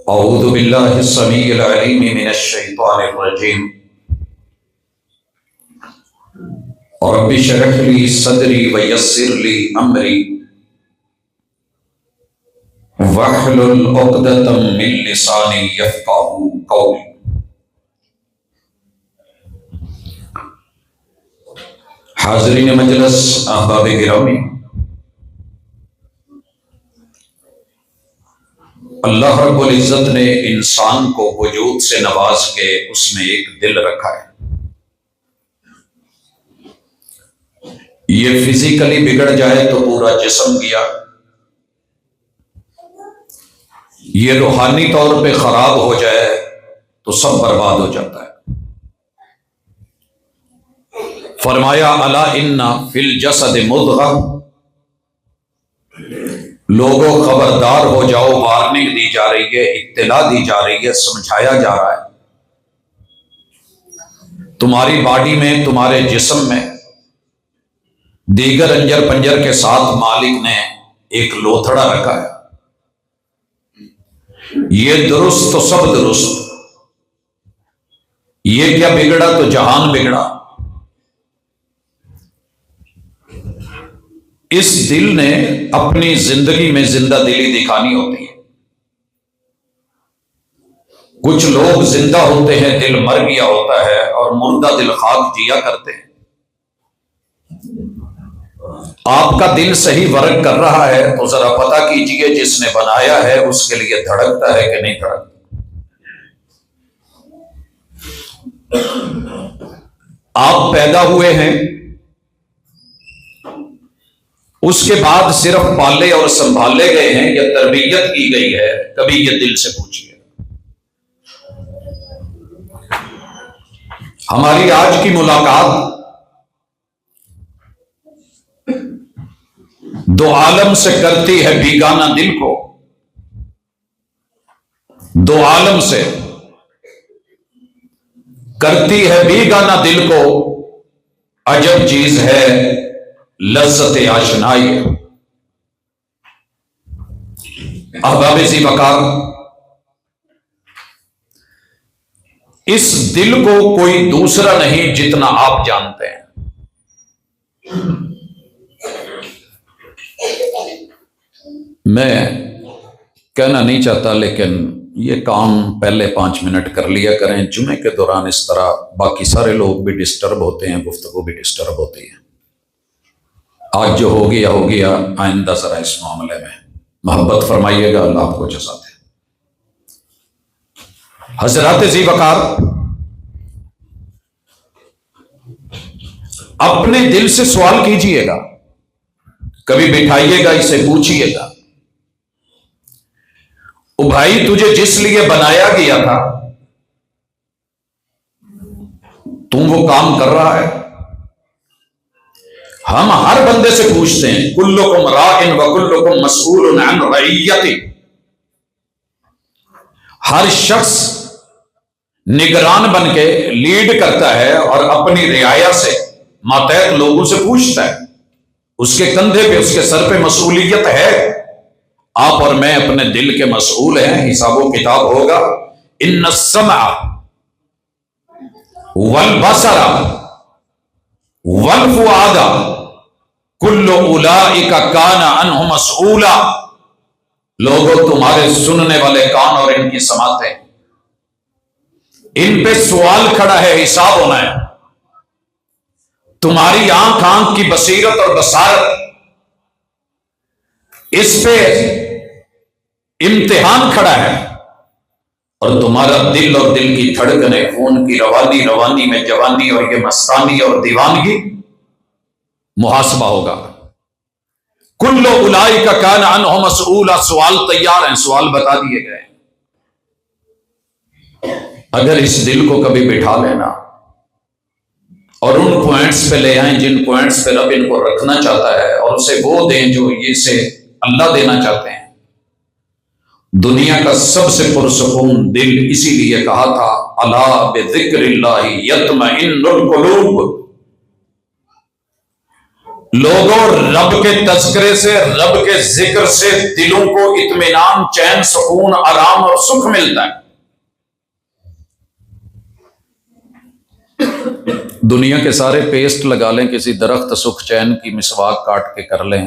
اعوذ باللہ السمیع العلیم من الشیطان الرجیم رب اشرح لی صدری ویسر لی امری واحلل عقدۃ من لسانی یفقہوا قولی۔ حاضرین مجلس، احباب گرامی، اللہ رب العزت نے انسان کو وجود سے نواز کے اس میں ایک دل رکھا ہے۔ یہ فزیکلی بگڑ جائے تو پورا جسم گیا، یہ روحانی طور پہ خراب ہو جائے تو سب برباد ہو جاتا ہے۔ فرمایا الا ان فی الجسد مضغہ، لوگوں خبردار ہو جاؤ، وارننگ دی جا رہی ہے، اطلاع دی جا رہی ہے، سمجھایا جا رہا ہے۔ تمہاری باڈی میں، تمہارے جسم میں دیگر انجر پنجر کے ساتھ مالک نے ایک لوتھڑا رکھا ہے۔ یہ درست تو سب درست، یہ کیا بگڑا تو جہان بگڑا۔ اس دل نے اپنی زندگی میں زندہ دلی دکھانی ہوتی ہے۔ کچھ لوگ زندہ ہوتے ہیں، دل مر گیا ہوتا ہے، اور مردہ دل خاک جیا کرتے ہیں۔ آپ کا دل صحیح ورک کر رہا ہے تو ذرا پتہ کیجئے جس نے بنایا ہے اس کے لیے دھڑکتا ہے کہ نہیں دھڑکتا۔ آپ پیدا ہوئے ہیں، اس کے بعد صرف پالے اور سنبھالے گئے ہیں یا تربیت کی گئی ہے؟ کبھی یہ دل سے پوچھئے۔ ہماری آج کی ملاقات دو عالم سے کرتی ہے بیگانہ دل کو، دو عالم سے کرتی ہے بیگانہ دل کو۔ عجب چیز ہے لذت آشنائی۔ احباب ذی وقار، اس دل کو کوئی دوسرا نہیں جتنا آپ جانتے ہیں۔ میں کہنا نہیں چاہتا، لیکن یہ کام پہلے 5 منٹ کر لیا کریں۔ جمعے کے دوران اس طرح باقی سارے لوگ بھی ڈسٹرب ہوتے ہیں، گفتگو بھی ڈسٹرب ہوتی ہے۔ آج جو ہو گیا، آئندہ ذرا اس معاملے میں محبت فرمائیے گا، اللہ آپ کو جزا دے۔ حضرات ذی وقار، اپنے دل سے سوال کیجئے گا، کبھی بٹھائیے گا، اسے پوچھئے گا، او بھائی تجھے جس لیے بنایا گیا تھا تم وہ کام کر رہا ہے؟ ہم ہر بندے سے پوچھتے ہیں، کلکم راع وکلکم مسئول عن رعیتہ۔ ہر شخص نگران بن کے لیڈ کرتا ہے اور اپنی رعایا سے، ماتحت لوگوں سے پوچھتا ہے۔ اس کے کندھے پہ، اس کے سر پہ مسئولیت ہے۔ آپ اور میں اپنے دل کے مسئول ہیں، حساب و کتاب ہوگا۔ ان السمع والبصر والفؤاد کل اولئک کان عنہ مسئولا۔ لوگوں، تمہارے سننے والے کان اور ان کی سماعتیں، ان پہ سوال کھڑا ہے، حساب ہونا ہے۔ تمہاری آنکھ کی بصیرت اور بصارت، اس پہ امتحان کھڑا ہے۔ اور تمہارا دل اور دل کی دھڑکنیں، خون کی روانی میں جوانی اور یہ مستانی اور دیوانگی، محاسبہ ہوگا۔ کل اولئک کان عنہ مسئولا۔ سوال تیار ہیں، سوال بتا دیے گئے۔ اگر اس دل کو کبھی بٹھا لینا اور ان پوائنٹس پہ لے آئیں جن پوائنٹس پہ رب ان کو رکھنا چاہتا ہے، اور اسے وہ دیں جو یہ سے اللہ دینا چاہتے ہیں، دنیا کا سب سے پرسکون دل۔ اسی لیے کہا تھا الا بذکر اللہ یطمئن القلوب۔ لوگوں، رب کے تذکرے سے، رب کے ذکر سے دلوں کو اطمینان، چین، سکون، آرام اور سکھ ملتا ہے۔ دنیا کے سارے پیسٹ لگا لیں، کسی درخت سکھ چین کی مسواک کاٹ کے کر لیں،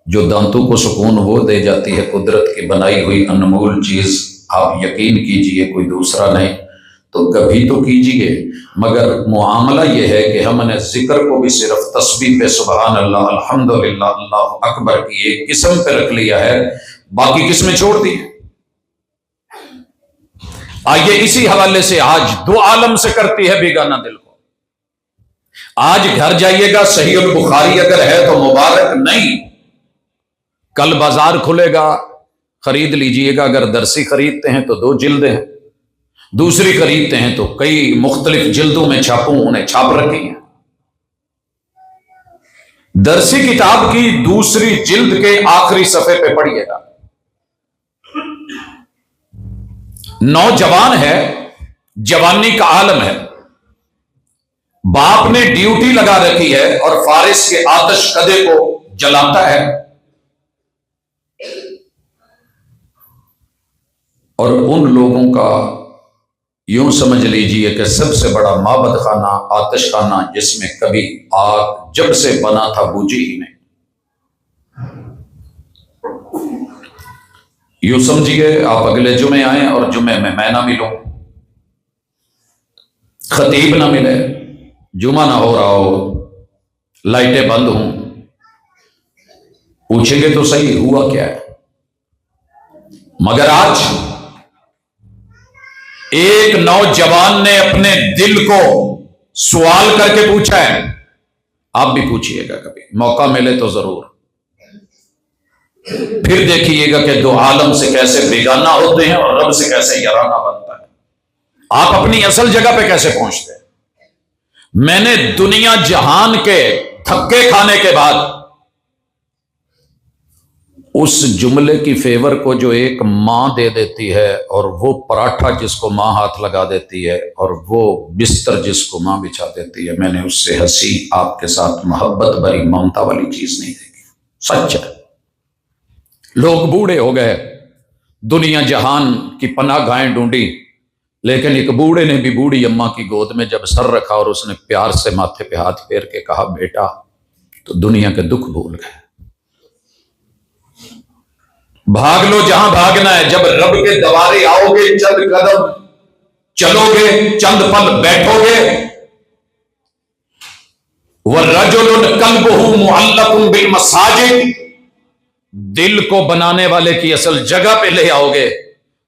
جو دانتوں کو سکون وہ دے جاتی ہے قدرت کی بنائی ہوئی انمول چیز، آپ یقین کیجئے کوئی دوسرا نہیں، تو کبھی تو کیجئے۔ مگر معاملہ یہ ہے کہ ہم نے ذکر کو بھی صرف تسبیح پہ، سبحان اللہ، الحمدللہ، اللہ اکبر کی ایک قسم پہ رکھ لیا ہے، باقی قسمیں چھوڑ دی ہیں۔ آئیے اسی حوالے سے آج دو عالم سے کرتی ہے بیگانہ دل کو۔ آج گھر جائیے گا، صحیح البخاری اگر ہے تو مبارک، نہیں کل بازار کھلے گا، خرید لیجئے گا۔ اگر درسی خریدتے ہیں تو 2 جلدیں ہیں، دوسری خریدتے ہیں تو کئی مختلف جلدوں میں انہیں چھاپ رکھی ہیں۔ درسی کتاب کی دوسری جلد کے آخری صفحے پہ پڑھیے گا، نوجوان ہے، جوانی کا عالم ہے، باپ نے ڈیوٹی لگا رکھی ہے اور فارس کے آتش کدے کو جلاتا ہے، اور ان لوگوں کا یوں سمجھ لیجئے کہ سب سے بڑا معبد خانہ، آتش خانہ، جس میں کبھی آگ جب سے بنا تھا بوجھی ہی نہیں۔ یوں سمجھیے آپ اگلے جمعے آئیں اور جمعے میں نہ ملوں، خطیب نہ ملے، جمعہ نہ ہو رہا ہو، لائٹیں بند ہوں، پوچھیں گے تو صحیح ہوا کیا ہے؟ مگر آج ایک نوجوان نے اپنے دل کو سوال کر کے پوچھا ہے، آپ بھی پوچھئے گا کبھی موقع ملے تو ضرور، پھر دیکھیے گا کہ دو عالم سے کیسے بیگانہ ہوتے ہیں اور رب سے کیسے یارانہ بنتا ہے۔ آپ اپنی اصل جگہ پہ کیسے پہنچتے ہیں؟ میں نے دنیا جہان کے تھکے کھانے کے بعد اس جملے کی فیور کو جو ایک ماں دے دیتی ہے، اور وہ پراٹھا جس کو ماں ہاتھ لگا دیتی ہے، اور وہ بستر جس کو ماں بچھا دیتی ہے، میں نے اس سے ہنسی آپ کے ساتھ محبت بھری ممتا والی چیز نہیں دیکھی۔ سچ ہے، لوگ بوڑھے ہو گئے، دنیا جہان کی پناہ گاہیں ڈھونڈی، لیکن ایک بوڑھے نے بھی بوڑھی اماں کی گود میں جب سر رکھا اور اس نے پیار سے ماتھے پہ ہاتھ پھیر کے کہا بیٹا، تو دنیا کے دکھ بھول گئے۔ بھاگ لو جہاں بھاگنا ہے، جب رب کے دوارے آؤ گے چند قدم چلو گے، چند پل بیٹھو گے، وَالرَّجُلٌ قَلْبُهُ مُعَلَّقٌ بِالْمَسَاجِدِ، دل کو بنانے والے کی اصل جگہ پہ لے آؤ گے،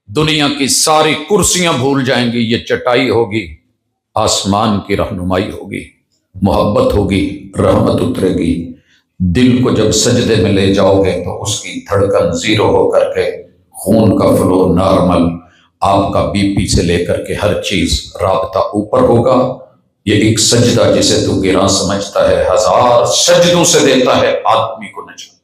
دنیا کی ساری کرسیاں بھول جائیں گی، یہ چٹائی ہوگی، آسمان کی رہنمائی ہوگی، محبت ہوگی، رحمت اترے گی۔ دل کو جب سجدے میں لے جاؤ گے تو اس کی دھڑکن زیرو ہو کر کے، خون کا فلو نارمل، آپ کا بی پی سے لے کر کے ہر چیز رابطہ اوپر ہوگا۔ یہ ایک سجدہ جسے تو گراں سمجھتا ہے، 1000 سجدوں سے دیتا ہے آدمی کو نجات۔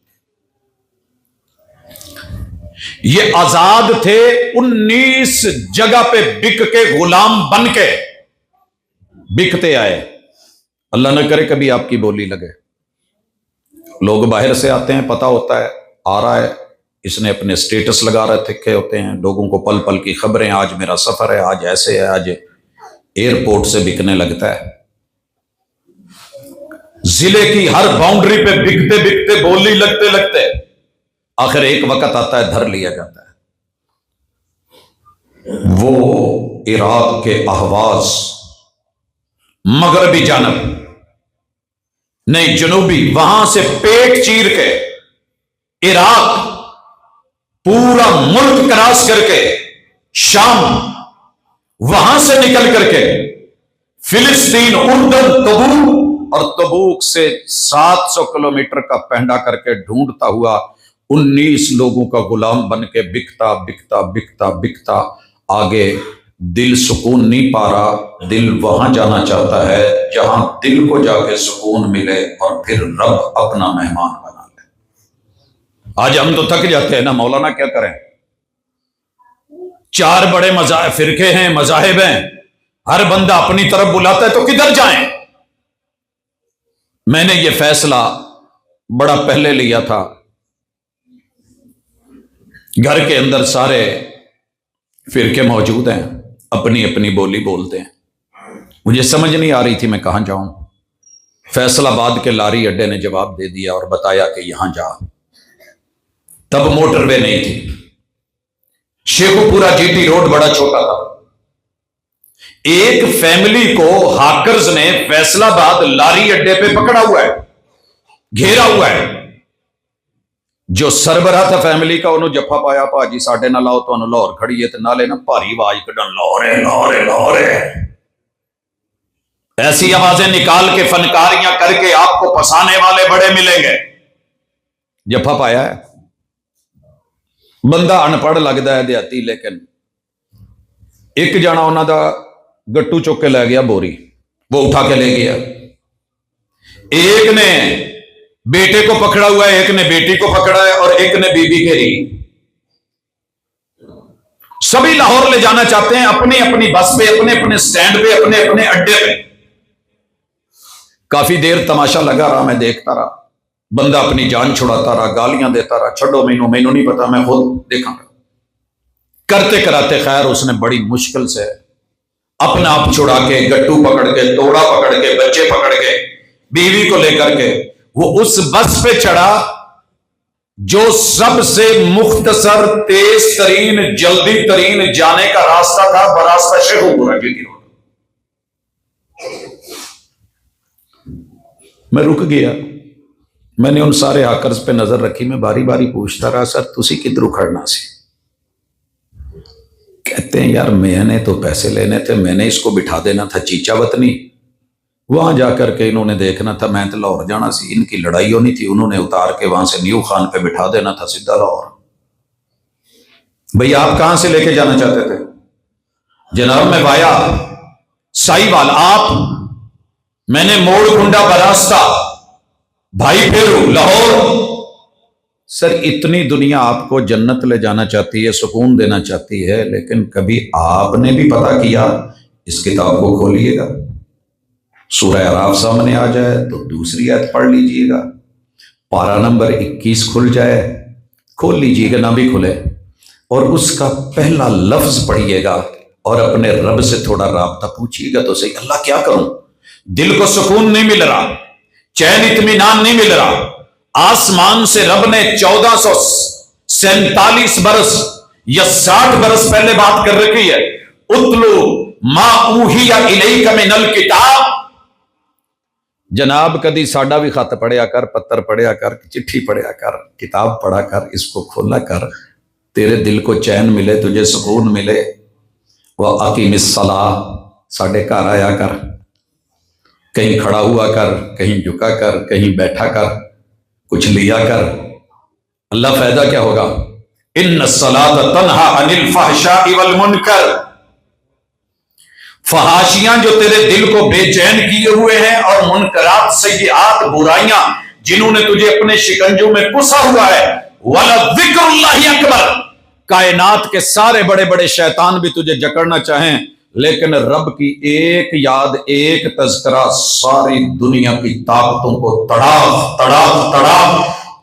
یہ آزاد تھے 19 جگہ پہ بک کے، غلام بن کے بکتے آئے۔ اللہ نہ کرے کبھی آپ کی بولی لگے۔ لوگ باہر سے آتے ہیں، پتہ ہوتا ہے آ رہا ہے، اس نے اپنے سٹیٹس لگا رکھے ہوتے ہیں، لوگوں کو پل پل کی خبریں، آج میرا سفر ہے، آج ایسے ہے، آج ایئرپورٹ سے بکنے لگتا ہے۔ ضلع کی ہر باؤنڈری پہ بکتے بکتے، بولی لگتے لگتے آخر ایک وقت آتا ہے دھر لیا جاتا ہے۔ وہ عراق کے اہواز، مغربی جانب نہیں جنوبی، وہاں سے پیٹ چیر کے عراق پورا ملک کراس کر کے، شام وہاں سے نکل کر کے فلسطین، اردن، تبوک، اور تبوک سے 700 کلومیٹر کا پہنڈا کر کے ڈھونڈتا ہوا 19 لوگوں کا غلام بن کے بکتا بکتا بکتا بکتا آگے۔ دل سکون نہیں پا رہا، دل وہاں جانا چاہتا ہے جہاں دل کو جا کے سکون ملے اور پھر رب اپنا مہمان بنا لے۔ آج ہم تو تھک جاتے ہیں نا مولانا، کیا کریں؟ 4 بڑے فرقے ہیں، مذاہب ہیں، ہر بندہ اپنی طرف بلاتا ہے، تو کدھر جائیں؟ میں نے یہ فیصلہ بڑا پہلے لیا تھا، گھر کے اندر سارے فرقے موجود ہیں، اپنی اپنی بولی بولتے ہیں، مجھے سمجھ نہیں آ رہی تھی میں کہاں جاؤں۔ فیصل آباد کے لاری اڈے نے جواب دے دیا اور بتایا کہ یہاں جا۔ تب موٹر وے نہیں تھی، شیخو پورا جی ٹی روڈ بڑا چھوٹا تھا۔ ایک فیملی کو ہاکرز نے فیصل آباد لاری اڈے پہ پکڑا ہوا ہے، گھیرا ہوا ہے۔ جو سربراہ تھا فیملی کا، انہوں جفا پایا، پاجی ساڈے نہ لاؤ، تو لاہور کھڑی ہے، تو نالے نہ بھاری آواز کڈن، لاہور ہے لاہور ہے لاہور ہے، ایسی آوازیں نکال کے فنکاریاں کر کے آپ کو پسانے والے بڑے ملیں گے۔ جفا پایا ہے، بندہ ان پڑھ لگتا ہے دیہاتی، لیکن ایک جانا انہوں دا گٹو چک کے لے گیا بوری، وہ اٹھا کے لے گیا۔ ایک نے بیٹے کو پکڑا ہوا ہے، ایک نے بیٹی کو پکڑا ہے، اور ایک نے بی بی گھیری۔ سبھی لاہور لے جانا چاہتے ہیں، اپنی اپنی بس پہ، اپنے اپنے سٹینڈ پہ، اپنے اپنے اڈے پہ۔ کافی دیر تماشا لگا رہا، میں دیکھتا رہا، بندہ اپنی جان چھڑاتا رہا، گالیاں دیتا رہا، چھڈو مینوں نہیں پتا، میں خود دیکھا گا۔ کرتے کراتے خیر اس نے بڑی مشکل سے اپنا آپ چھڑا کے، گٹو پکڑ کے، توڑا پکڑ کے، بچے پکڑ کے، بیوی کو لے کر کے وہ اس بس پہ چڑھا جو سب سے مختصر، تیز ترین، جلدی ترین جانے کا راستہ تھا، براستہ شیخو پورا جی ٹی روڈ۔ میں رک گیا، میں نے ان سارے ہاکرز پہ نظر رکھی، میں باری باری پوچھتا رہا، سر تسی کدھروں کھڑنا سی؟ کہتے ہیں یار میں نے تو پیسے لینے تھے، میں نے اس کو بٹھا دینا تھا چیچا وطنی، وہاں جا کر کے انہوں نے دیکھنا تھا، میں تو لاہور جانا سی، ان کی لڑائی ہونی تھی، انہوں نے اتار کے وہاں سے نیو خان پہ بٹھا دینا تھا سیدھا لاہور۔ بھئی آپ کہاں سے لے کے جانا چاہتے تھے؟ جناب میں وایا سائی وال، آپ، میں نے موڑ کنڈا براستہ، بھائی پھیرو لاہور۔ سر اتنی دنیا آپ کو جنت لے جانا چاہتی ہے، سکون دینا چاہتی ہے، لیکن کبھی آپ نے بھی پتا کیا؟ اس کتاب کو کھولیے گا، سورہ اعراف سامنے آ جائے تو دوسری آیت پڑھ لیجئے گا، پارہ نمبر 21 کھل جائے، کھول لیجئے گا، نہ بھی کھلے، اور اس کا پہلا لفظ پڑھیے گا اور اپنے رب سے تھوڑا رابطہ پوچھیے گا تو صحیح، اللہ کیا کروں، دل کو سکون نہیں مل رہا، چین اطمینان نہیں مل رہا۔ آسمان سے رب نے 1447 برس یا 60 برس پہلے بات کر رکھی ہے، اتلو ما اوحی الیک من الکتاب۔ جناب کدی ساڈا بھی خط پڑھیا کر، پتر پڑھیا کر، چٹھی پڑھیا کر، کتاب پڑھا کر، اس کو کھولا کر، تیرے دل کو چین ملے، تجھے سکون ملے۔ وَأَقِمِ الصَّلَاةَ، ساڈے گھر آیا کر، کہیں کھڑا ہوا کر، کہیں جھکا کر، کہیں بیٹھا کر، کچھ لیا کر، اللہ فائدہ کیا ہوگا؟ ان الصلاۃ تنہا عن الفحشاء والمنکر، فحاشیاں جو تیرے دل کو بے چین کیے ہوئے ہیں، اور منکرات، سیئات، برائیاں جنہوں نے تجھے اپنے شکنجوں میں کسا ہوا ہے، وَلَذِكْرُ اللَّهِ اکبر، کائنات کے سارے بڑے بڑے شیطان بھی تجھے جکڑنا چاہیں، لیکن رب کی ایک یاد، ایک تذکرہ ساری دنیا کی طاقتوں کو تڑاپ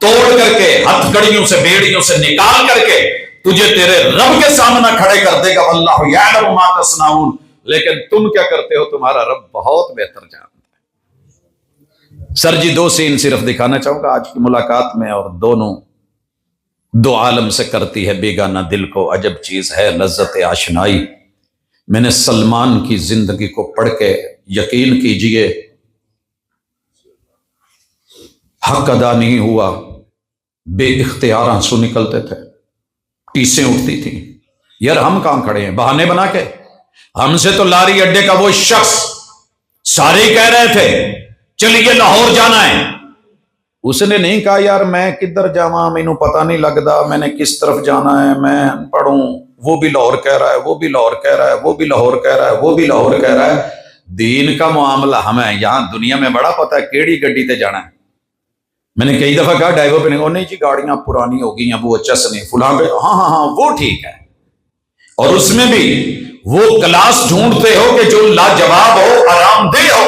توڑ کر کے، ہتھ کڑیوں سے، بیڑیوں سے نکال کر کے تجھے تیرے رب کے سامنے کھڑے کر دے گا۔ واللہ یعلم ما تصنعون، لیکن تم کیا کرتے ہو تمہارا رب بہت بہتر جانتا ہے۔ سر جی 2 سین صرف دکھانا چاہوں گا آج کی ملاقات میں، اور دونوں دو عالم سے کرتی ہے بیگانہ دل کو عجب چیز ہے لذت آشنائی۔ میں نے سلمان کی زندگی کو پڑھ کے یقین کیجئے حق ادا نہیں ہوا، بے اختیار آنسو نکلتے تھے، ٹیسیں اٹھتی تھیں، یار ہم کہاں کھڑے ہیں بہانے بنا کے، ہم سے تو لاری اڈے کا وہ شخص سارے ہی کہہ رہے تھے چلیے لاہور جانا ہے، اس نے نہیں کہا یار میں کدھر جاواں، مینوں پتہ نہیں لگتا میں نے کس طرف جانا ہے، میں پڑھوں، وہ بھی لاہور کہہ رہا ہے، وہ بھی لاہور کہہ رہا ہے، وہ بھی لاہور کہہ رہا ہے، وہ بھی لاہور کہہ رہا ہے۔ دین کا معاملہ ہمیں یہاں دنیا میں بڑا پتہ ہے کیڑی گڈی تے جانا ہے۔ میں نے کئی دفعہ کہا ڈائیور پہ نہیں جی گاڑیاں پرانی ہو گئی ہیں، وہ چس نہیں فلاں پہ، ہاں وہ ٹھیک ہے، اور اس میں بھی وہ کلاس ڈھونڈتے ہو کہ جو لاجواب ہو، آرام دہ ہو۔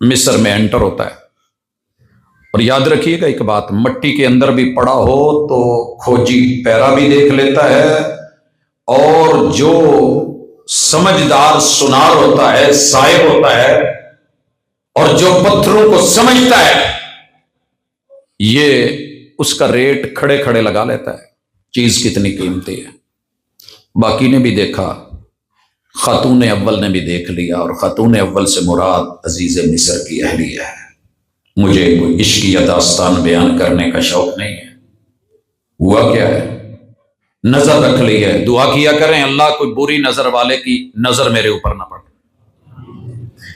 مصر میں انٹر ہوتا ہے. اور یاد رکھیے گا ایک بات، مٹی کے اندر بھی پڑا ہو تو کھوجی پیرا بھی دیکھ لیتا ہے، اور جو سمجھدار سنار ہوتا ہے، صائب ہوتا ہے، اور جو پتھروں کو سمجھتا ہے، یہ اس کا ریٹ کھڑے کھڑے لگا لیتا ہے. چیز کتنی قیمتی ہے. باقی نے بھی دیکھا، خاتون اول نے بھی دیکھ لیا، اور خاتون اول سے مراد عزیز مصر کی اہلیہ ہے. مجھے کوئی عشقیہ داستان بیان کرنے کا شوق نہیں ہے. ہوا کیا ہے، نظر رکھ لی ہے. دعا کیا کریں اللہ کوئی بری نظر والے کی نظر میرے اوپر نہ پڑے،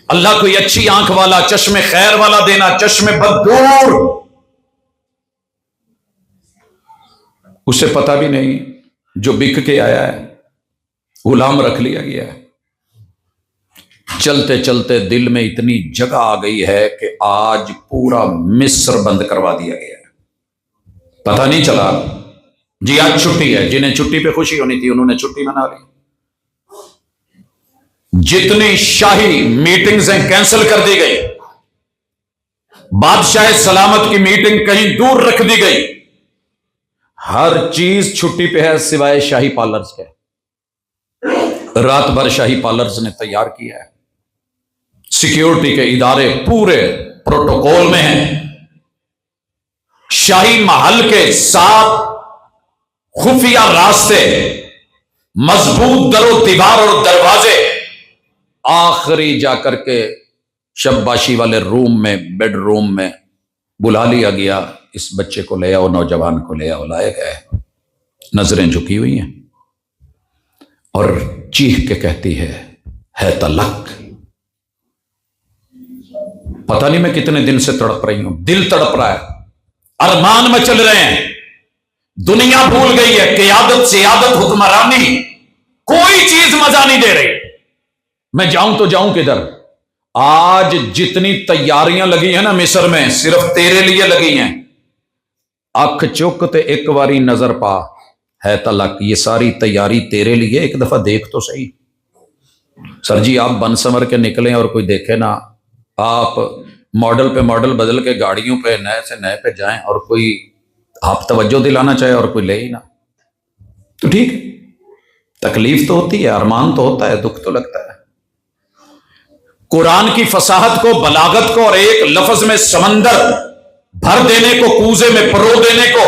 اللہ کوئی اچھی آنکھ والا، چشم خیر والا دینا، چشم بد دور. اسے پتہ بھی نہیں، جو بک کے آیا ہے غلام رکھ لیا گیا ہے. چلتے چلتے دل میں اتنی جگہ آ گئی ہے کہ آج پورا مصر بند کروا دیا گیا ہے. پتہ نہیں چلا. جی آج چھٹی ہے، جنہیں چھٹی پہ خوشی ہونی تھی انہوں نے چھٹی منا لی. جتنی شاہی میٹنگز کینسل کر دی گئی، بادشاہ سلامت کی میٹنگ کہیں دور رکھ دی گئی. ہر چیز چھٹی پہ ہے سوائے شاہی پارلرز کے. رات بھر شاہی پارلرز نے تیار کیا ہے، سیکیورٹی کے ادارے پورے پروٹوکول میں ہیں. شاہی محل کے 7 خفیہ راستے، مضبوط در و دیوار اور دروازے. آخری جا کر کے شباشی والے روم میں، بیڈ روم میں بلا لیا گیا، اس بچے کو لے آؤ، نوجوان کو لے آؤ. لائے گئے، نظریں جھکی ہوئی ہیں، اور چیخ کے کہتی ہے طلق. پتہ نہیں میں کتنے دن سے تڑپ رہی ہوں، دل تڑپ رہا ہے، ارمان مچل رہے ہیں. دنیا بھول گئی ہے، قیادت، سیادت، حکمرانی، کوئی چیز مزہ نہیں دے رہی. میں جاؤں تو جاؤں کدھر؟ آج جتنی تیاریاں لگی ہیں نا مصر میں، صرف تیرے لیے لگی ہیں. اکھ چک تے ایک واری نظر پا، ہے طلق. یہ ساری تیاری تیرے لیے، ایک دفعہ دیکھ تو صحیح. سر جی آپ بن سمر کے نکلیں اور کوئی دیکھے نا، آپ ماڈل پہ ماڈل بدل کے گاڑیوں پہ نئے سے نئے پہ جائیں، اور کوئی آپ توجہ دلانا چاہے اور کوئی لے ہی نہ، تو ٹھیک. تکلیف تو ہوتی ہے، ارمان تو ہوتا ہے، دکھ تو لگتا ہے. قرآن کی فصاحت کو، بلاغت کو، اور ایک لفظ میں سمندر بھر دینے کو، کوزے میں پرو دینے کو،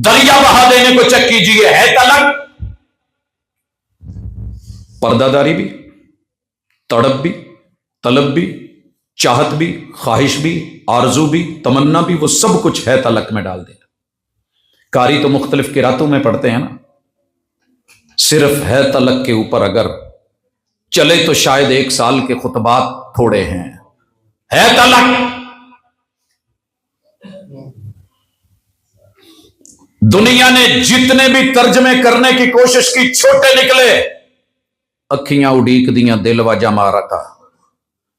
دریا بہا دینے کو چیک کیجیے. ہے طلق. پردہ داری بھی، تڑپ بھی، طلب بھی، چاہت بھی، خواہش بھی، آرزو بھی، تمنا بھی، وہ سب کچھ ہے طلق میں ڈال دینا. قاری تو مختلف قراتوں میں پڑھتے ہیں نا. صرف ہے طلق کے اوپر اگر چلے تو شاید 1 سال کے خطبات تھوڑے ہیں. ہے طلق. دنیا نے جتنے بھی ترجمے کرنے کی کوشش کی، چھوٹے نکلے. اکھیاں اڈیک دیاں دل واجہ مارا کا.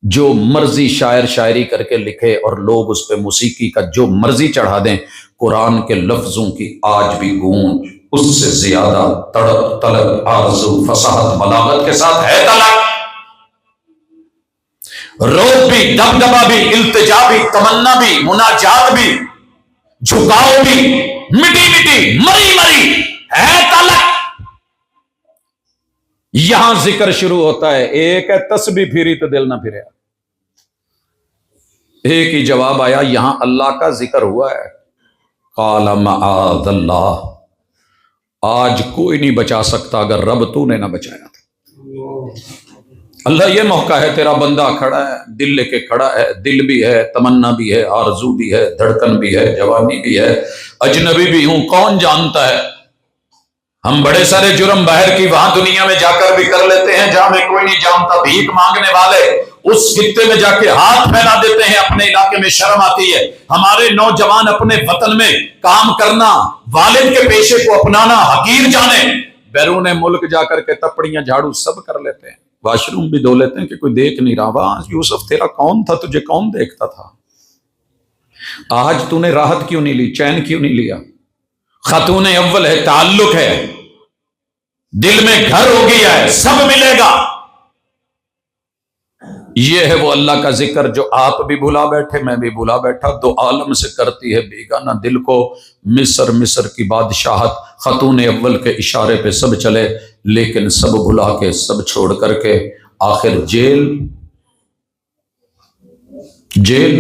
جو مرضی شاعر شاعری کر کے لکھے اور لوگ اس پہ موسیقی کا جو مرضی چڑھا دیں، قرآن کے لفظوں کی آج بھی گونج اس سے زیادہ تڑپ، طلب، آرزو، فصاحت، بلاغت کے ساتھ ہے طلق. روب بھی، دبدبا بھی، التجا بھی، تمنا بھی، مناجات بھی، جھکاؤ بھی، مٹی مٹی، مری مری، ہے طلق. یہاں ذکر شروع ہوتا ہے. ایک ہے تسبیح پھری تو دل نہ پھرے. ایک ہی جواب آیا، یہاں اللہ کا ذکر ہوا ہے. قال معاذ اللہ. آج کوئی نہیں بچا سکتا اگر رب تو نے نہ بچایا تھا. اللہ یہ موقع ہے، تیرا بندہ کھڑا ہے، دل لے کے کھڑا ہے. دل بھی ہے، تمنا بھی ہے، آرزو بھی ہے، دھڑکن بھی ہے، جوانی بھی ہے، اجنبی بھی ہوں، کون جانتا ہے. ہم بڑے سارے جرم باہر کی وہاں دنیا میں جا کر بھی کر لیتے ہیں جہاں میں کوئی نہیں جانتا. بھیک مانگنے والے اس خطے میں جا کے ہاتھ پھیلا دیتے ہیں، اپنے علاقے میں شرم آتی ہے. ہمارے نوجوان اپنے وطن میں کام کرنا، والد کے پیشے کو اپنانا حقیر جانے، بیرون ملک جا کر کے تپڑیاں جھاڑو سب کر لیتے ہیں، واش روم بھی دھو لیتے ہیں کہ کوئی دیکھ نہیں رہا. وہاں یوسف تیرا کون تھا، تجھے کون دیکھتا تھا. آج تو نے راحت کیوں نہیں لی، چین کیوں نہیں لیا. خاتون اول ہے، تعلق ہے، دل میں گھر ہو گیا ہے، سب ملے گا. یہ ہے وہ اللہ کا ذکر جو آپ بھی بھلا بیٹھے، میں بھی بھلا بیٹھا، دو عالم سے کرتی ہے بیگانہ دل کو، مصر کی بادشاہت، خاتون اول کے اشارے پہ سب چلے، لیکن سب بھلا کے سب چھوڑ کر کے آخر جیل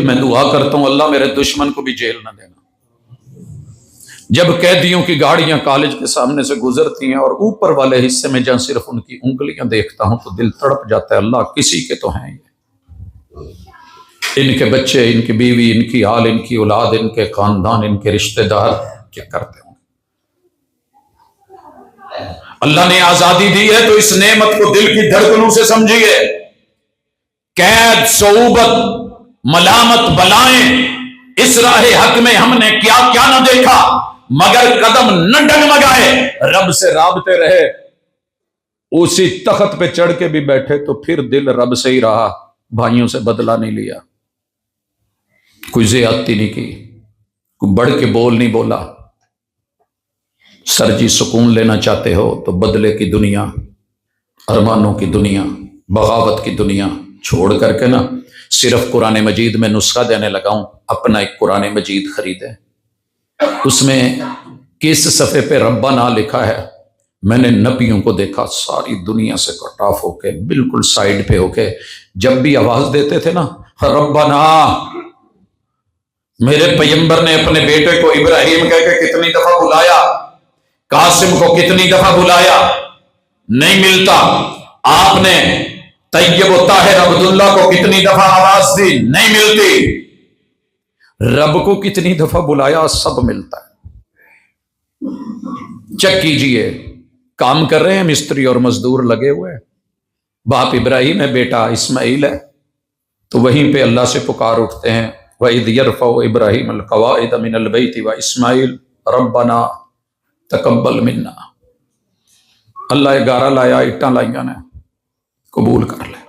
میں دعا کرتا ہوں اللہ میرے دشمن کو بھی جیل نہ دینا۔ جب قیدیوں کی گاڑیاں کالج کے سامنے سے گزرتی ہیں اور اوپر والے حصے میں جہاں صرف ان کی انگلیاں دیکھتا ہوں تو دل تڑپ جاتا ہے، اللہ کسی کے تو ہیں یہ، ان کے بچے، ان کی بیوی، ان کی آل، ان کی اولاد، ان کے خاندان، ان کے رشتہ دار کیا کرتے ہوں۔ اللہ نے آزادی دی ہے تو اس نعمت کو دل کی دھڑکنوں سے سمجھیے۔ قید، صعوبت، ملامت، بلائیں، اس راہ حق میں ہم نے کیا کیا نہ دیکھا، مگر قدم نہ ڈگمگائے، رب سے رابطے رہے، اسی تخت پہ چڑھ کے بھی بیٹھے تو پھر دل رب سے ہی رہا، بھائیوں سے بدلہ نہیں لیا، کوئی زیادتی نہیں کی، کوئی بڑھ کے بول نہیں بولا۔ سر جی سکون لینا چاہتے ہو تو بدلے کی دنیا، ارمانوں کی دنیا، بغاوت کی دنیا چھوڑ کر کے نا صرف قرآن مجید میں نسخہ دینے لگاؤں، اپنا ایک قرآن مجید خریدے، اس میں کس صفحے پہ ربنا لکھا ہے۔ میں نے نبیوں کو دیکھا ساری دنیا سے کٹ آف ہو کے بالکل سائیڈ پہ ہو کے جب بھی آواز دیتے تھے نا ربنا، میرے پیغمبر نے اپنے بیٹے کو ابراہیم کہہ کے کتنی دفعہ بلایا، قاسم کو کتنی دفعہ بلایا، نہیں ملتا۔ آپ نے طیب و طاہر عبداللہ کو کتنی دفعہ آواز دی، نہیں ملتی۔ رب کو کتنی دفعہ بلایا، سب ملتا ہے۔ چیک کیجئے، کام کر رہے ہیں، مستری اور مزدور لگے ہوئے ہیں، باپ ابراہیم ہے، بیٹا اسماعیل ہے، تو وہیں پہ اللہ سے پکار اٹھتے ہیں وَإِذْ يَرْفَعُ إِبْرَاهِيمُ الْقَوَاعِدَ مِنَ الْبَيْتِ وَإِسْمَاعِيلُ رَبَّنَا تَقَبَّلْ مِنَّا۔ اللہ گارا لایا، اٹاں لائیاں نے، قبول کر لے۔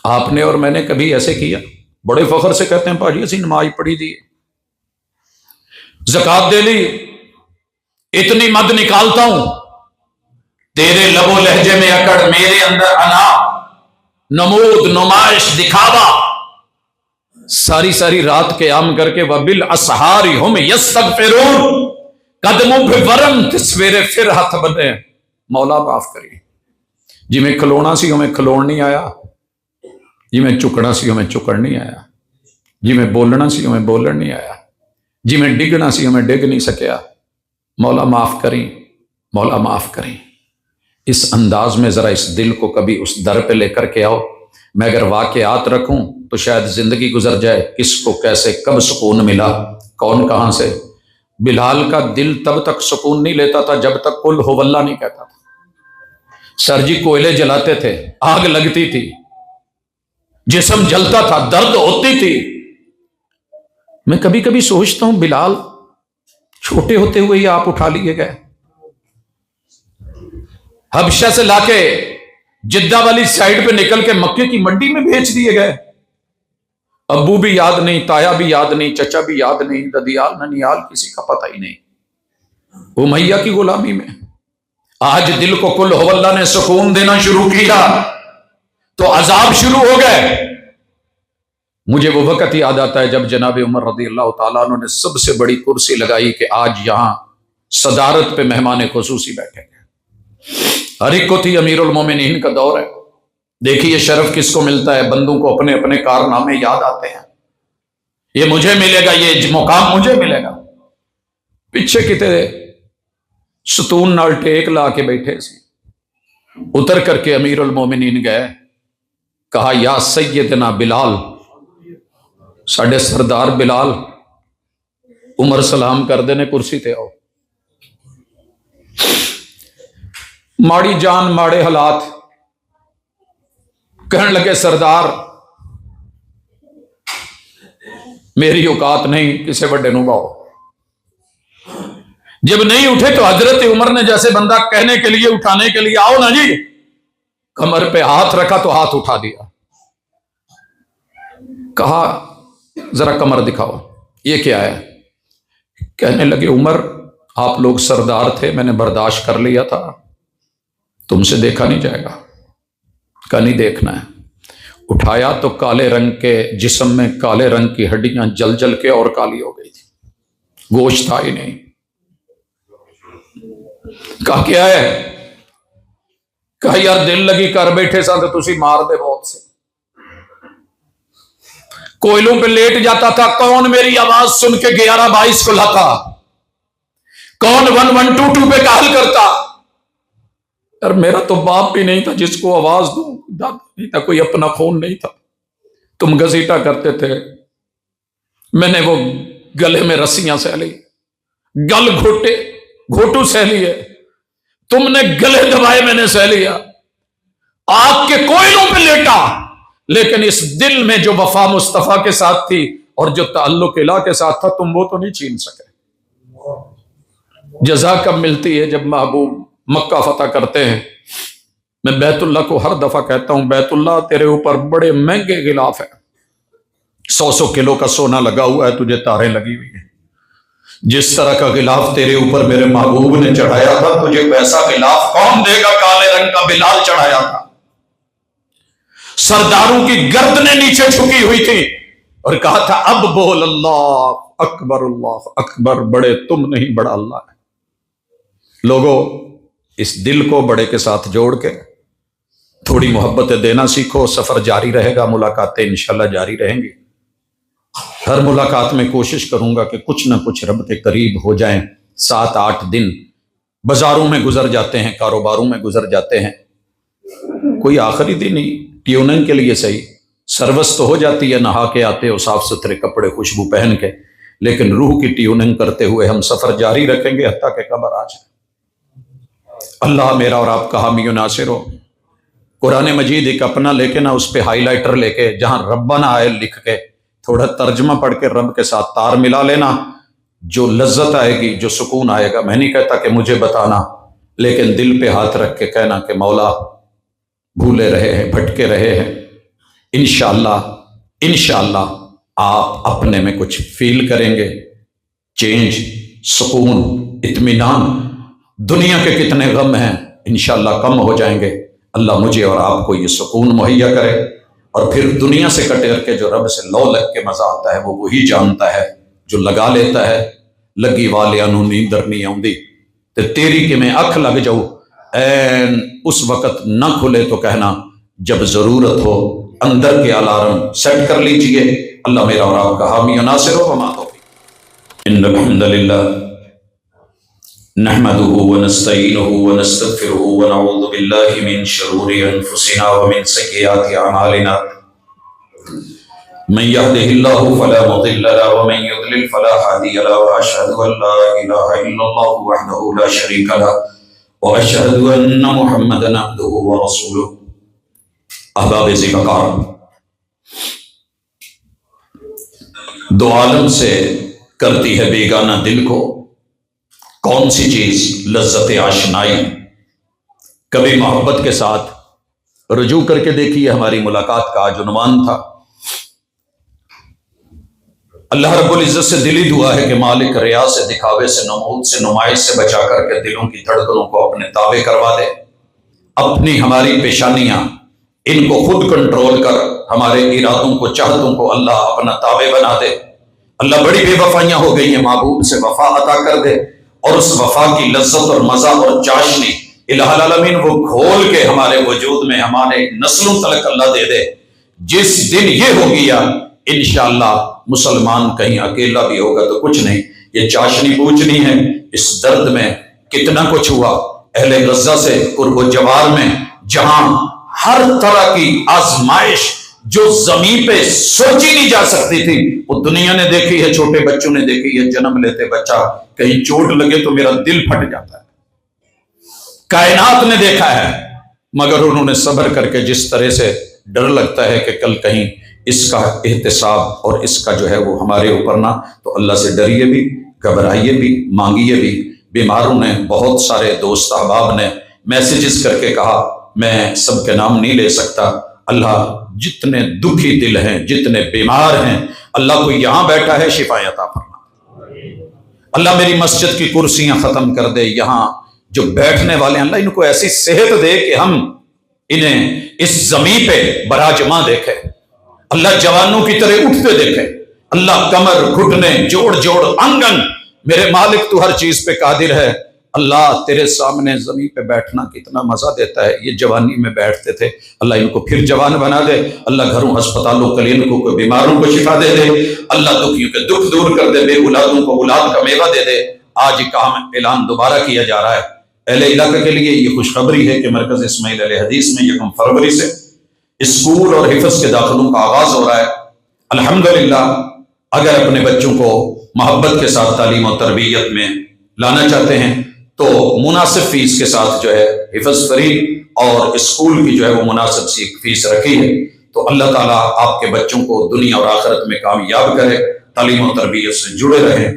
آپ نے اور میں نے کبھی ایسے کیا؟ بڑے فخر سے کہتے ہیں پاجی اسی نماز پڑھی دی، زکوٰۃ دے لی، اتنی مد نکالتا ہوں، تیرے لب و لہجے میں اکڑ، میرے اندر انا، نمود، نمائش، دکھاوا، ساری رات قیام کر کے وَبِالْأَسْحَارِ هُمْ يَسْتَغْفِرُونَ، قدموں پہ ورم تے سویرے پھر ہاتھ بنے، مولا معاف کری، جی میں کھلونا سی ہمیں کھلون نہیں آیا، جی میں چکنا سی ہمیں چکڑ نہیں آیا، جی میں بولنا سی ہمیں بولن نہیں آیا، جی میں ڈگنا سی ہمیں ڈگ نہیں سکیا، مولا معاف کریں، مولا معاف کریں۔ اس انداز میں ذرا اس دل کو کبھی اس در پہ لے کر کے آؤ۔ میں اگر واقعات رکھوں تو شاید زندگی گزر جائے، کس کو کیسے کب سکون ملا، کون کہاں سے۔ بلال کا دل تب تک سکون نہیں لیتا تھا جب تک قل ہو اللہ نہیں کہتا تھا۔ سر جی کوئلے جلاتے تھے، آگ لگتی تھی، جسم جلتا تھا، درد ہوتی تھی۔ میں کبھی کبھی سوچتا ہوں بلال چھوٹے ہوتے ہوئے ہی آپ اٹھا لیے گئے، حبشہ سے لا کے جدہ والی سائیڈ پہ نکل کے مکے کی منڈی میں بیچ دیے گئے، ابو بھی یاد نہیں، تایا بھی یاد نہیں، چچا بھی یاد نہیں، ددیال ننیال کسی کا پتہ ہی نہیں، امیہ کی غلامی میں۔ آج دل کو قل ہو اللہ نے سکون دینا شروع کیا تو عذاب شروع ہو گئے۔ مجھے وہ وقت یاد آتا ہے جب جناب عمر رضی اللہ تعالیٰ عنہ نے سب سے بڑی کرسی لگائی کہ آج یہاں صدارت پہ مہمان خصوصی بیٹھے گے، ہر ایک کو تھی، امیر المومنین کا دور ہے، دیکھیے شرف کس کو ملتا ہے، بندوں کو اپنے اپنے کارنامے یاد آتے ہیں، یہ مجھے ملے گا، یہ مقام مجھے ملے گا۔ پیچھے کتے ستون نال ٹیک لا کے بیٹھے سی، اتر کر کے امیر المومنین گئے، کہا یا سیدنا بلال، ساڈے سردار بلال، عمر سلام کر دینے کرسی تے آؤ۔ ماڑی جان ماڑے حالات، کہنے لگے سردار میری اوقات نہیں، کسے بڑے نو باؤ۔ جب نہیں اٹھے تو حضرت عمر نے جیسے بندہ کہنے کے لیے اٹھانے کے لیے آؤ نا جی، کمر پہ ہاتھ رکھا تو ہاتھ اٹھا دیا، کہا ذرا کمر دکھاؤ، یہ کیا ہے؟ کہنے لگے عمر آپ لوگ سردار تھے، میں نے برداشت کر لیا تھا، تم سے دیکھا نہیں جائے گا۔ کہا نہیں دیکھنا ہے، اٹھایا تو کالے رنگ کے جسم میں کالے رنگ کی ہڈیاں جل جل کے اور کالی ہو گئی تھی، گوشت تھا ہی نہیں۔ کہا کیا ہے؟ کہا یار دل لگی کر بیٹھے سا تو تسی مار دے بہت سے۔ کوئلوں پہ لیٹ جاتا تھا، کون میری آواز سن کے 11-22 کو لاتا؟ کون 1122 پہ کال کرتا؟ اور میرا تو باپ بھی نہیں تھا جس کو آواز دوں، دادا نہیں تھا، کوئی اپنا خون نہیں تھا۔ تم گھسیٹا کرتے تھے، میں نے وہ گلے میں رسیاں سہ لی، گل گھوٹو سہ لیے، تم نے گلے دبائے، میں نے سہ لیا، آگ کے کوئلوں پہ لیٹا، لیکن اس دل میں جو وفا مصطفیٰ کے ساتھ تھی اور جو تعلق الہ کے ساتھ تھا تم وہ تو نہیں چھین سکے۔ جزا کب ملتی ہے؟ جب محبوب مکہ فتح کرتے ہیں۔ میں بیت اللہ کو ہر دفعہ کہتا ہوں، بیت اللہ تیرے اوپر بڑے مہنگے غلاف ہے، 100 کلو کا سونا لگا ہوا ہے، تجھے تاریں لگی ہوئی ہیں۔ جس طرح کا غلاف تیرے اوپر میرے محبوب نے چڑھایا تھا، تجھے ویسا غلاف کون دے گا؟ کالے رنگ کا بلال چڑھایا تھا، سرداروں کی گردنیں نیچے جھکی ہوئی تھی اور کہا تھا اب بول اللہ اکبر، بڑے تم نہیں، بڑا اللہ ہے۔ لوگوں، اس دل کو بڑے کے ساتھ جوڑ کے تھوڑی محبتیں دینا سیکھو۔ سفر جاری رہے گا، ملاقاتیں انشاءاللہ جاری رہیں گی۔ ہر ملاقات میں کوشش کروں گا کہ کچھ نہ کچھ رب کے قریب ہو جائیں۔ 7-8 دن بازاروں میں گزر جاتے ہیں، کاروباروں میں گزر جاتے ہیں، کوئی آخری دن ہی ٹیوننگ کے لیے صحیح، سروس تو ہو جاتی ہے، نہا کے آتے ہو صاف ستھرے کپڑے خوشبو پہن کے، لیکن روح کی ٹیوننگ کرتے ہوئے ہم سفر جاری رکھیں گے حتیٰ کہ قبر آ جائے۔ اللہ میرا اور آپ کا حامی و ناصر ہو۔ قرآن مجید ایک اپنا لے کے، نہ اس پہ ہائی لائٹر لے کے، جہاں ربنا آئے لکھ کے تھوڑا ترجمہ پڑھ کے رب کے ساتھ تار ملا لینا، جو لذت آئے گی، جو سکون آئے گا۔ میں نہیں کہتا کہ مجھے بتانا، لیکن دل پہ ہاتھ رکھ کے کہنا کہ مولا بھولے رہے ہیں، بھٹکے رہے ہیں، انشاءاللہ آپ اپنے میں کچھ فیل کریں گے، چینج، سکون، اطمینان۔ دنیا کے کتنے غم ہیں انشاءاللہ کم ہو جائیں گے۔ اللہ مجھے اور آپ کو یہ سکون مہیا کرے، اور پھر دنیا سے کٹیر کے جو رب سے لو لگ کے مزہ آتا ہے وہ وہی جانتا ہے جو لگا لیتا ہے۔ لگی والیاں نوں نیندر نہیں آؤندی تے تیری کہ میں اکھ لگ جاؤ، این اس وقت نہ کھلے تو کہنا جب ضرورت ہو، اندر کے الارم سیٹ کر لیجئے۔ اللہ میرا اور آپ کا حامی و ناصر ہو۔ وما توفیق ان الحمد للہ نحمده ونستعینه ونستغفره ونعوذ باللہ من شرور انفسنا ومن سیئات اعمالنا، من يهده الله فلا مضل له ومن يضلل فلا هادي له، واشهد ان لا اله الا الله وحده لا شريك له واشهد ان محمدا عبده ورسوله۔ احباب ذوالفقار، دو عالم سے کرتی ہے بیگانہ دل کو کون سی چیز لذت آشنائی۔ کبھی محبت کے ساتھ رجوع کر کے دیکھیے، ہماری ملاقات کا آج عنوان تھا۔ اللہ رب العزت سے دلی دعا ہے کہ مالک ریا سے، دکھاوے سے، نمود سے، نمائش سے بچا کر کے دلوں کی دھڑکنوں کو اپنے تابع کروا دے۔ اپنی ہماری پیشانیاں ان کو خود کنٹرول کر ہمارے ارادوں کو، چاہتوں کو اللہ اپنا تابع بنا دے۔ اللہ بڑی بے وفائیاں ہو گئی ہیں، محبوب سے وفا عطا کر دے، اور اس وفا کی لذت اور مزہ اور چاشنی الہ العالمین وہ گھول کے ہمارے وجود میں ہمارے نسلوں تلک اللہ دے دے۔ جس دن یہ ہو گیا انشاءاللہ مسلمان کہیں اکیلا بھی ہوگا تو کچھ نہیں، یہ چاشنی پوچھنی ہے۔ اس درد میں کتنا کچھ ہوا اہل غزہ سے قرب و جوار میں، جہاں ہر طرح کی آزمائش جو زمین پہ سوچی نہیں جا سکتی تھی وہ دنیا نے دیکھی ہے، چھوٹے بچوں نے دیکھی ہے۔ جنم لیتے بچہ کہیں چوٹ لگے تو میرا دل پھٹ جاتا ہے، کائنات نے دیکھا ہے، مگر انہوں نے صبر کر کے، جس طرح سے ڈر لگتا ہے کہ کل کہیں اس کا احتساب اور اس کا جو ہے وہ ہمارے اوپر نہ، تو اللہ سے ڈریے بھی، گھبرائیے بھی، مانگیے بھی۔ بیماروں نے، بہت سارے دوست احباب نے میسیجز کر کے کہا، میں سب کے نام نہیں لے سکتا، اللہ جتنے دکھی دل ہیں، جتنے بیمار ہیں، اللہ کو یہاں بیٹھا ہے شفا عطا فرما۔ اللہ میری مسجد کی کرسیاں ختم کر دے، یہاں جو بیٹھنے والے ہیں اللہ ان کو ایسی صحت دے کہ ہم انہیں اس زمین پہ براجماں دیکھے، اللہ جوانوں کی طرح اٹھتے دیکھے، اللہ کمر گھٹنے جوڑ جوڑ انگن، میرے مالک تو ہر چیز پہ قادر ہے، اللہ تیرے سامنے زمین پہ بیٹھنا کتنا مزہ دیتا ہے، یہ جوانی میں بیٹھتے تھے، اللہ ان کو پھر جوان بنا دے، اللہ گھروں ہسپتالوں کلینکوں کو بیماروں کو شفا دے دے، اللہ دکھیوں کے دکھ دور کر دے، بے اولادوں کو اولاد کا میوہ دے دے۔ آج کام اعلان دوبارہ کیا جا رہا ہے اہل علاقہ کے لیے، یہ خوشخبری ہے کہ مرکز اسماعیل علیہ حدیث میں 1 فروری سے اسکول اور حفظ کے داخلوں کا آغاز ہو رہا ہے۔ الحمدللہ اگر اپنے بچوں کو محبت کے ساتھ تعلیم و تربیت میں لانا چاہتے ہیں تو مناسب فیس کے ساتھ جو ہے حفظ فری اور اسکول کی جو ہے وہ مناسب سی فیس رکھی ہے، تو اللہ تعالیٰ آپ کے بچوں کو دنیا اور آخرت میں کامیاب کرے، تعلیم و تربیت سے جڑے رہیں۔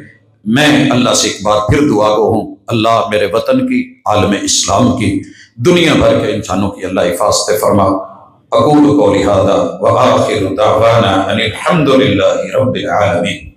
میں اللہ سے ایک بار پھر دعا گو ہوں، اللہ میرے وطن کی، عالم اسلام کی، دنیا بھر کے انسانوں کی اللہ حفاظت فرما۔ اقول قولی ھذا وآخر دعوانا ان الحمد للہ رب العالمین۔